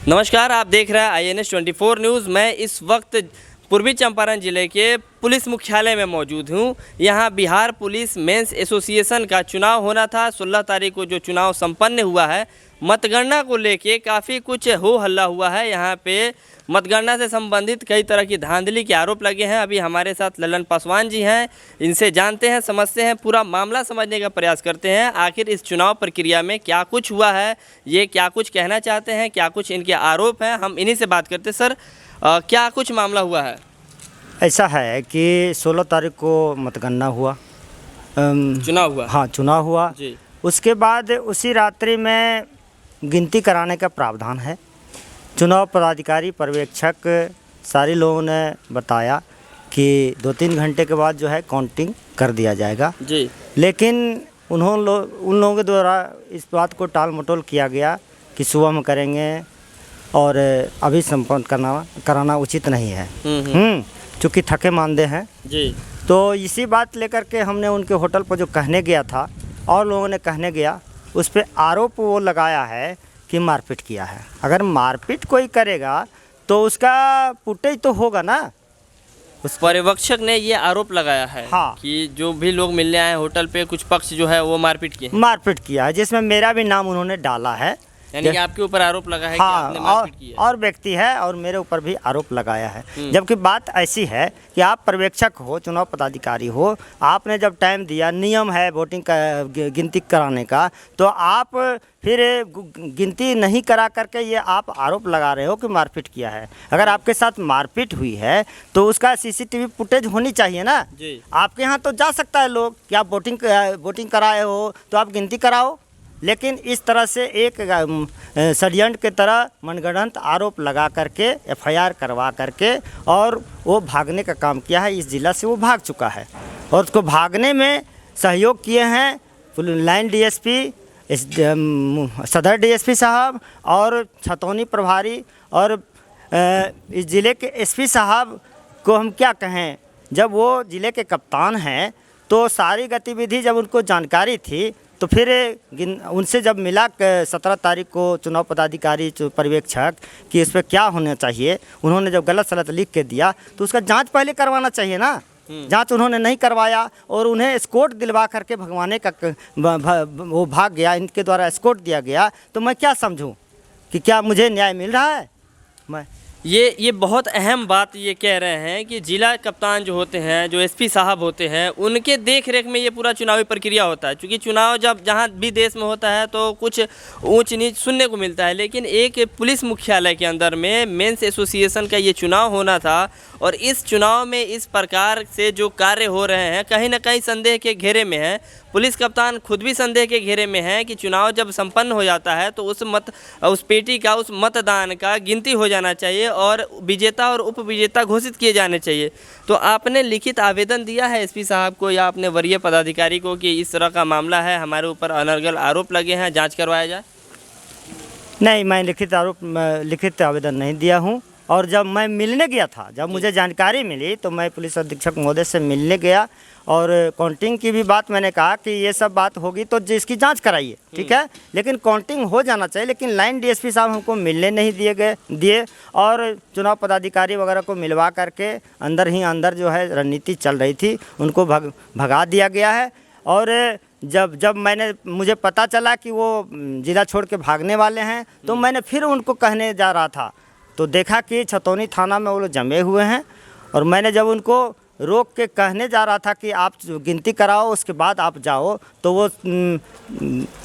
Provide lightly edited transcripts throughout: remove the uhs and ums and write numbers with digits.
नमस्कार, आप देख रहे हैं INS 24 न्यूज़। मैं इस वक्त पूर्वी चंपारण जिले के पुलिस मुख्यालय में मौजूद हूं। यहां बिहार पुलिस मेंस एसोसिएशन का चुनाव होना था। 16 तारीख को जो चुनाव संपन्न हुआ है, मतगणना को लेके काफ़ी कुछ हो हल्ला हुआ है। यहां पे मतगणना से संबंधित कई तरह की धांधली के आरोप लगे हैं। अभी हमारे साथ ललन पासवान जी हैं, इनसे जानते हैं, समझते हैं, पूरा मामला समझने का प्रयास करते हैं। आखिर इस चुनाव प्रक्रिया में क्या कुछ हुआ है, ये क्या कुछ कहना चाहते हैं, क्या कुछ इनके आरोप हैं, हम इन्हीं से बात करते हैं। सर, क्या कुछ मामला हुआ है? ऐसा है कि 16 तारीख को मतगणना हुआ, चुनाव हुआ। हाँ, चुनाव हुआ जी। उसके बाद उसी रात्रि में गिनती कराने का प्रावधान है। चुनाव पदाधिकारी, पर्यवेक्षक, सारे लोगों ने बताया कि 2-3 घंटे के बाद जो है काउंटिंग कर दिया जाएगा। जी। लेकिन उन लोगों के द्वारा इस बात को टाल मटोल किया गया कि सुबह में करेंगे और अभी संपन्न कराना उचित नहीं है। चूँकि थके मांदे हैं जी। तो इसी बात लेकर के हमने उनके होटल पर जो कहने गया था और लोगों ने कहने गया, उस पर आरोप वो लगाया है कि मारपीट किया है। अगर मारपीट कोई करेगा तो उसका फुटेज तो होगा ना। उस पर्यवेक्षक ने ये आरोप लगाया है, हाँ, कि जो भी लोग मिलने आए होटल पे, कुछ पक्ष जो है वो मारपीट किया है, जिसमें मेरा भी नाम उन्होंने डाला है। यानी कि आपके ऊपर आरोप लगा है, हाँ, कि आपने मारपीट की है। और व्यक्ति है और मेरे ऊपर भी आरोप लगाया है। जबकि बात ऐसी है कि आप पर्यवेक्षक हो, चुनाव पदाधिकारी हो, आपने जब टाइम दिया, नियम है वोटिंग का गिनती कराने का, तो आप फिर गिनती नहीं करा करके ये आप आरोप लगा रहे हो कि मारपीट किया है। अगर आपके साथ मारपीट हुई है तो उसका CCTV फुटेज होनी चाहिए ना जी। आपके यहाँ तो जा सकता है लोग कि आप वोटिंग कराए हो तो आप गिनती कराओ। लेकिन इस तरह से एक षड्यंत्र की तरह मनगढ़ंत आरोप लगा करके FIR करवा करके और वो भागने का काम किया है। इस जिला से वो भाग चुका है और उसको भागने में सहयोग किए हैं लाइन DSP, सदर DSP साहब और छतौनी प्रभारी और इस ज़िले के SP साहब को हम क्या कहें। जब वो ज़िले के कप्तान हैं तो सारी गतिविधि जब उनको जानकारी थी तो फिर उनसे जब मिला 17 तारीख को चुनाव पदाधिकारी पर्यवेक्षक कि इस पर क्या होना चाहिए, उन्होंने जब गलत सलत लिख के दिया तो उसका जांच पहले करवाना चाहिए ना। जांच उन्होंने नहीं करवाया और उन्हें एस्कॉर्ट दिलवा करके भगवाने का वो भाग गया, इनके द्वारा एस्कॉर्ट दिया गया। तो मैं क्या समझूं कि क्या मुझे न्याय मिल रहा है? मैं ये बहुत अहम बात ये कह रहे हैं कि जिला कप्तान जो होते हैं, जो SP साहब होते हैं, उनके देख रेख में ये पूरा चुनावी प्रक्रिया होता है। क्योंकि चुनाव जब जहाँ भी देश में होता है तो कुछ ऊंच नीच सुनने को मिलता है, लेकिन एक पुलिस मुख्यालय के अंदर में मेंस एसोसिएशन का ये चुनाव होना था और इस चुनाव में इस प्रकार से जो कार्य हो रहे हैं, कहीं ना कहीं संदेह के घेरे में है। पुलिस कप्तान खुद भी संदेह के घेरे में है कि चुनाव जब संपन्न हो जाता है तो उस पेटी का, उस मतदान का गिनती हो जाना चाहिए और विजेता और उप विजेता घोषित किए जाने चाहिए। तो आपने लिखित आवेदन दिया है SP साहब को या अपने वरीय पदाधिकारी को कि इस तरह का मामला है, हमारे ऊपर अनर्गल आरोप लगे हैं, जांच करवाया जाए? नहीं, मैं लिखित आवेदन नहीं दिया हूँ। और जब मैं मिलने गया था, जब मुझे जानकारी मिली तो मैं पुलिस अधीक्षक महोदय से मिलने गया और काउंटिंग की भी बात मैंने कहा कि ये सब बात होगी तो जिसकी जांच कराइए, ठीक है, लेकिन काउंटिंग हो जाना चाहिए। लेकिन लाइन DSP साहब हमको मिलने नहीं दिए और चुनाव पदाधिकारी वगैरह को मिलवा करके अंदर ही अंदर जो है रणनीति चल रही थी, उनको भगा दिया गया है। और जब मुझे पता चला कि वो ज़िला छोड़ के भागने वाले हैं तो मैंने फिर उनको कहने जा रहा था तो देखा कि छतौनी थाना में वो लोग जमे हुए हैं और मैंने जब उनको रोक के कहने जा रहा था कि आप गिनती कराओ उसके बाद आप जाओ, तो वो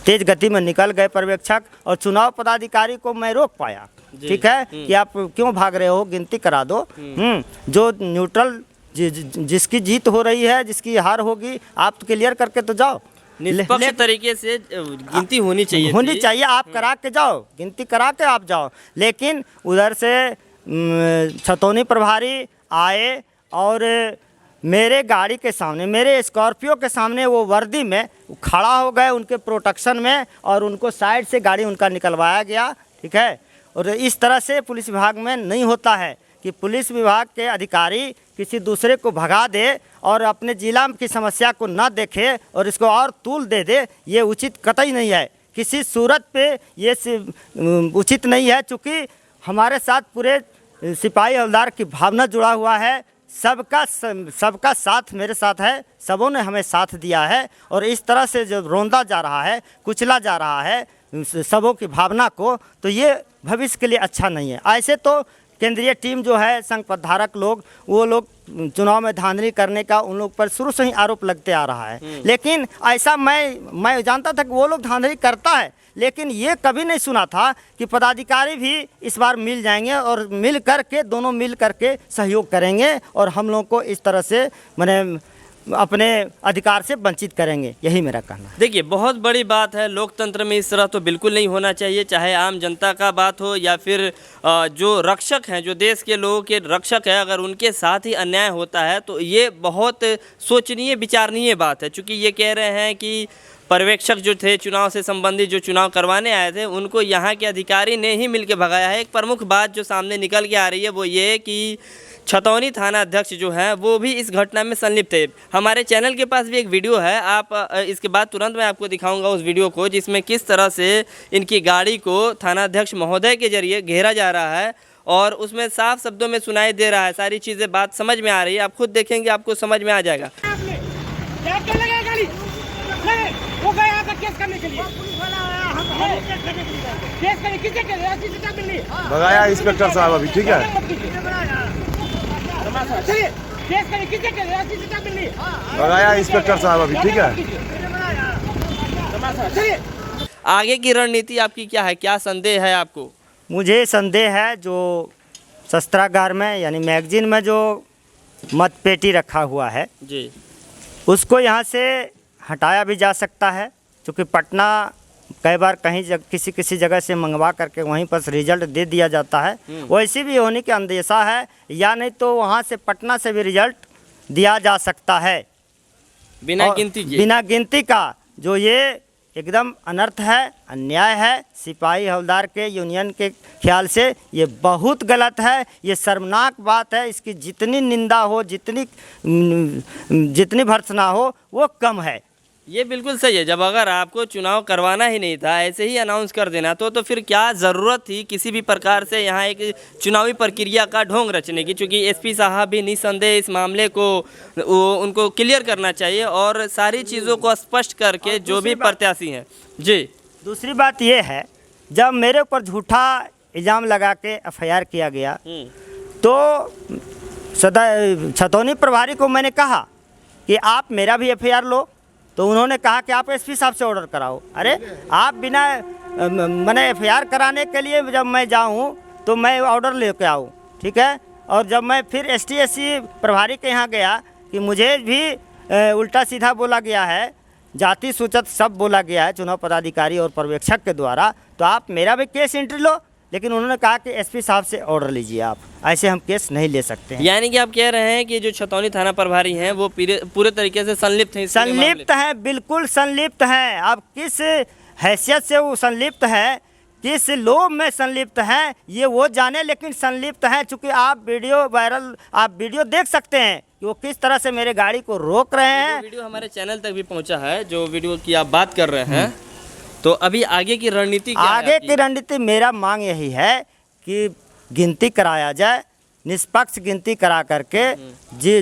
तेज़ गति में निकल गए पर्यवेक्षक और चुनाव पदाधिकारी को मैं रोक पाया। ठीक है कि आप क्यों भाग रहे हो, गिनती करा दो। जो न्यूट्रल जिसकी जीत हो रही है, जिसकी हार होगी, आप तो क्लियर करके तो जाओ। निष्पक्ष तरीके से गिनती होनी चाहिए आप करा के जाओ, गिनती करा के आप जाओ। लेकिन उधर से छतौनी प्रभारी आए और मेरे गाड़ी के सामने, मेरे स्कॉर्पियो के सामने वो वर्दी में खड़ा हो गए उनके प्रोटेक्शन में और उनको साइड से गाड़ी उनका निकलवाया गया। ठीक है, और इस तरह से पुलिस विभाग में नहीं होता है कि पुलिस विभाग के अधिकारी किसी दूसरे को भगा दे और अपने जिला की समस्या को न देखे और इसको और तूल दे दे, ये उचित कतई नहीं है। किसी सूरत पे ये उचित नहीं है, चूँकि हमारे साथ पूरे सिपाही हवलदार की भावना जुड़ा हुआ है। सबका साथ मेरे साथ है, सबों ने हमें साथ दिया है। और इस तरह से जो रौंदा जा रहा है, कुचला जा रहा है सबों की भावना को, तो ये भविष्य के लिए अच्छा नहीं है। ऐसे तो केंद्रीय टीम जो है, संघ प्रधारक लोग, वो लोग चुनाव में धांधली करने का उन लोग पर शुरू से ही आरोप लगते आ रहा है। लेकिन ऐसा मैं जानता था कि वो लोग धांधली करता है, लेकिन ये कभी नहीं सुना था कि पदाधिकारी भी इस बार मिल जाएंगे और मिल करके दोनों मिल करके सहयोग करेंगे और हम लोग को इस तरह से मैंने अपने अधिकार से वंचित करेंगे। यही मेरा कहना है। देखिए, बहुत बड़ी बात है, लोकतंत्र में इस तरह तो बिल्कुल नहीं होना चाहिए, चाहे आम जनता का बात हो या फिर जो रक्षक हैं, जो देश के लोगों के रक्षक हैं, अगर उनके साथ ही अन्याय होता है तो ये बहुत सोचनीय विचारणीय बात है। चूँकि ये कह रहे हैं कि पर्यवेक्षक जो थे चुनाव से संबंधित, जो चुनाव करवाने आए थे, उनको यहाँ के अधिकारी ने ही मिलकर भगाया है। एक प्रमुख बात जो सामने निकल के आ रही है वो ये कि छतौनी थाना अध्यक्ष जो हैं वो भी इस घटना में संलिप्त है। हमारे चैनल के पास भी एक वीडियो है, आप इसके बाद तुरंत मैं आपको दिखाऊंगा उस वीडियो को, जिसमें किस तरह से इनकी गाड़ी को थाना अध्यक्ष महोदय के जरिए घेरा जा रहा है और उसमें साफ शब्दों में सुनाई दे रहा है, सारी चीज़ें बात समझ में आ रही है। आप खुद देखेंगे, आपको समझ में आ जाएगा। वो गया था केस करने के लिए, केस करने किसे के लिए भगाया इंस्पेक्टर साहब अभी, ठीक है। चलिए, केस करने किसे के लिए भगाया इंस्पेक्टर साहब अभी, ठीक है। चलिए, आगे की रणनीति आपकी क्या है, क्या संदेह है आपको? मुझे संदेह है जो शस्त्रागार में यानी मैगजीन में जो मतपेटी रखा हुआ है जी, उसको यहाँ से हटाया भी जा सकता है, क्योंकि पटना कई बार कहीं किसी जगह से मंगवा करके वहीं पर रिजल्ट दे दिया जाता है। वैसे भी होने की अंदेशा है, या नहीं तो वहाँ से पटना से भी रिजल्ट दिया जा सकता है बिना गिनती के। बिना गिनती का। जो ये एकदम अनर्थ है, अन्याय है, सिपाही हवलदार के यूनियन के ख्याल से ये बहुत गलत है, ये शर्मनाक बात है। इसकी जितनी निंदा हो, जितनी भर्त्सना हो वो कम है। ये बिल्कुल सही है। जब अगर आपको चुनाव करवाना ही नहीं था, ऐसे ही अनाउंस कर देना तो फिर क्या ज़रूरत थी किसी भी प्रकार से यहाँ एक चुनावी प्रक्रिया का ढोंग रचने की? चूँकि एसपी साहब भी निस्संदेह इस मामले को उनको क्लियर करना चाहिए और सारी चीज़ों को स्पष्ट करके जो भी प्रत्याशी हैं। जी, दूसरी बात ये है, जब मेरे ऊपर झूठा इल्ज़ाम लगा के एफआईआर किया गया तो छतौनी प्रभारी को मैंने कहा कि आप मेरा भी एफआईआर लो, तो उन्होंने कहा कि आप एसपी साहब से ऑर्डर कराओ। अरे आप बिना मैंने एफआईआर कराने के लिए जब मैं जाऊं तो मैं ऑर्डर लेके आऊं, ठीक है। और जब मैं फिर एसटी/एससी प्रभारी के यहाँ गया कि मुझे भी उल्टा सीधा बोला गया है, जाति सूचक सब बोला गया है चुनाव पदाधिकारी और पर्यवेक्षक के द्वारा, तो आप मेरा भी केस एंट्री लो। लेकिन उन्होंने कहा कि एसपी साहब से ऑर्डर लीजिए, आप ऐसे हम केस नहीं ले सकते हैं। यानी कि आप कह रहे हैं कि जो छतौनी थाना प्रभारी हैं वो पूरे तरीके से संलिप्त हैं? संलिप्त हैं, बिल्कुल संलिप्त हैं। अब किस हैसियत से वो संलिप्त है, किस लोभ में संलिप्त हैं, ये वो जाने, लेकिन संलिप्त हैं। चूँकि आप वीडियो देख सकते हैं कि वो किस तरह से मेरे गाड़ी को रोक रहे हैं। वीडियो हमारे चैनल तक भी पहुँचा है, जो वीडियो की आप बात कर रहे हैं। तो अभी आगे की रणनीति क्या है? आगे की रणनीति मेरा मांग यही है कि गिनती कराया जाए, निष्पक्ष गिनती करा करके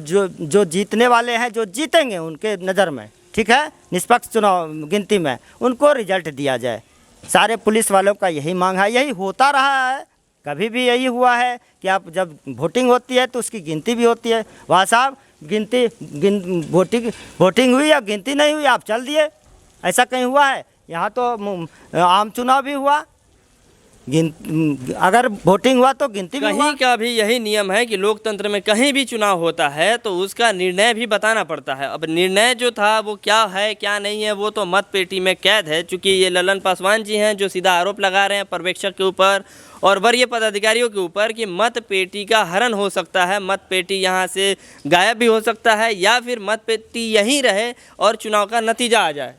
जो जीतने वाले हैं, जो जीतेंगे उनके नज़र में, ठीक है, निष्पक्ष चुनाव गिनती में उनको रिजल्ट दिया जाए। सारे पुलिस वालों का यही मांग है, यही होता रहा है, कभी भी यही हुआ है कि आप जब वोटिंग होती है तो उसकी गिनती भी होती है। वहाँ साहब वोटिंग हुई या गिनती नहीं हुई, आप चल दिए, ऐसा कहीं हुआ है? यहाँ तो आम चुनाव भी हुआ, अगर वोटिंग हुआ तो गिनती भी हुआ। कहीं का भी यही नियम है कि लोकतंत्र में कहीं भी चुनाव होता है तो उसका निर्णय भी बताना पड़ता है। अब निर्णय जो था वो क्या है क्या नहीं है वो तो मत पेटी में कैद है। चूँकि ये ललन पासवान जी हैं जो सीधा आरोप लगा रहे हैं पर्यवेक्षक के ऊपर और वरीय पदाधिकारियों के ऊपर कि मत पेटी का हरण हो सकता है, मत पेटी यहाँ से गायब भी हो सकता है या फिर मत पेटी यहीं रहे और चुनाव का नतीजा आ जाए।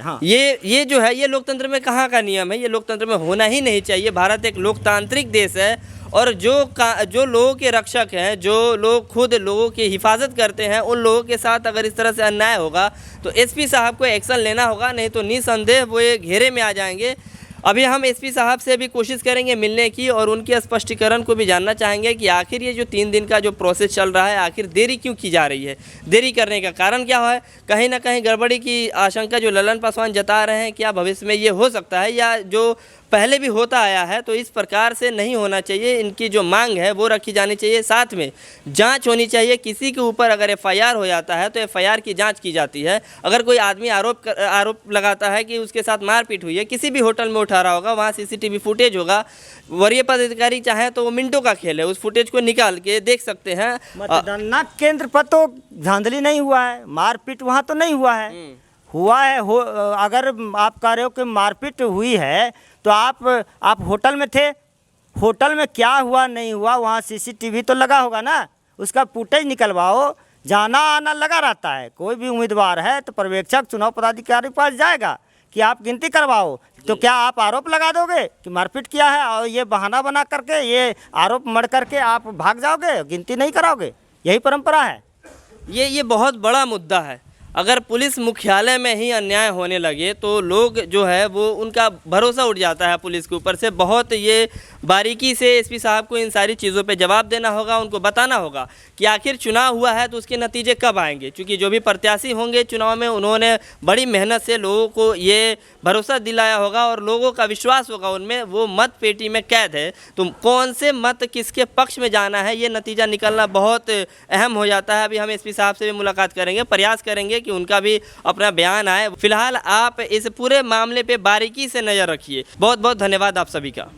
हाँ, ये जो है ये लोकतंत्र में कहाँ का नियम है? ये लोकतंत्र में होना ही नहीं चाहिए। भारत एक लोकतांत्रिक देश है और जो लोगों के रक्षक हैं, जो लोग खुद लोगों की हिफाजत करते हैं, उन लोगों के साथ अगर इस तरह से अन्याय होगा तो एसपी साहब को एक्शन लेना होगा, नहीं तो निसंदेह वो ये घेरे में आ जाएंगे। अभी हम एसपी साहब से भी कोशिश करेंगे मिलने की और उनके स्पष्टीकरण को भी जानना चाहेंगे कि आखिर ये जो 3 दिन का जो प्रोसेस चल रहा है आखिर देरी क्यों की जा रही है, देरी करने का कारण क्या है। कहीं ना कहीं गड़बड़ी की आशंका जो ललन पासवान जता रहे हैं, क्या भविष्य में ये हो सकता है या जो पहले भी होता आया है, तो इस प्रकार से नहीं होना चाहिए। इनकी जो मांग है वो रखी जानी चाहिए, साथ में जांच होनी चाहिए। किसी के ऊपर अगर एफआईआर हो जाता है तो एफआईआर की जांच की जाती है। अगर कोई आदमी आरोप लगाता है कि उसके साथ मारपीट हुई है, किसी भी होटल में उठा रहा होगा, वहाँ सीसीटीवी फुटेज होगा, वरीय पदाधिकारी चाहे तो वो मिनटों का खेल है, उस फुटेज को निकाल के देख सकते हैं। मतगणना केंद्र पर तो धांधली नहीं हुआ है, मारपीट वहाँ तो नहीं हुआ है। हुआ है अगर आप कह रहे हो कि मारपीट हुई है तो आप होटल में थे, होटल में क्या हुआ नहीं हुआ वहाँ सीसीटीवी तो लगा होगा ना, उसका फुटेज निकलवाओ। जाना आना लगा रहता है, कोई भी उम्मीदवार है तो पर्यवेक्षक चुनाव पदाधिकारी के पास जाएगा कि आप गिनती करवाओ। तो क्या आप आरोप लगा दोगे कि मारपीट किया है और ये बहाना बना करके ये आरोप मढ़ करके आप भाग जाओगे, गिनती नहीं कराओगे? यही परंपरा है। ये बहुत बड़ा मुद्दा है। अगर पुलिस मुख्यालय में ही अन्याय होने लगे तो लोग जो है वो उनका भरोसा उठ जाता है पुलिस के ऊपर से। बहुत ये बारीकी से एसपी साहब को इन सारी चीज़ों पे जवाब देना होगा, उनको बताना होगा कि आखिर चुनाव हुआ है तो उसके नतीजे कब आएंगे। क्योंकि जो भी प्रत्याशी होंगे चुनाव में, उन्होंने बड़ी मेहनत से लोगों को ये भरोसा दिलाया होगा और लोगों का विश्वास होगा उनमें, वो मत पेटी में कैद है। तो कौन से मत किसके पक्ष में जाना है, ये नतीजा निकलना बहुत अहम हो जाता है। अभी हम एसपी साहब से भी मुलाकात करेंगे, प्रयास करेंगे कि उनका भी अपना बयान आए। फिलहाल आप इस पूरे मामले पे बारीकी से नज़र रखिए। बहुत बहुत धन्यवाद आप सभी का।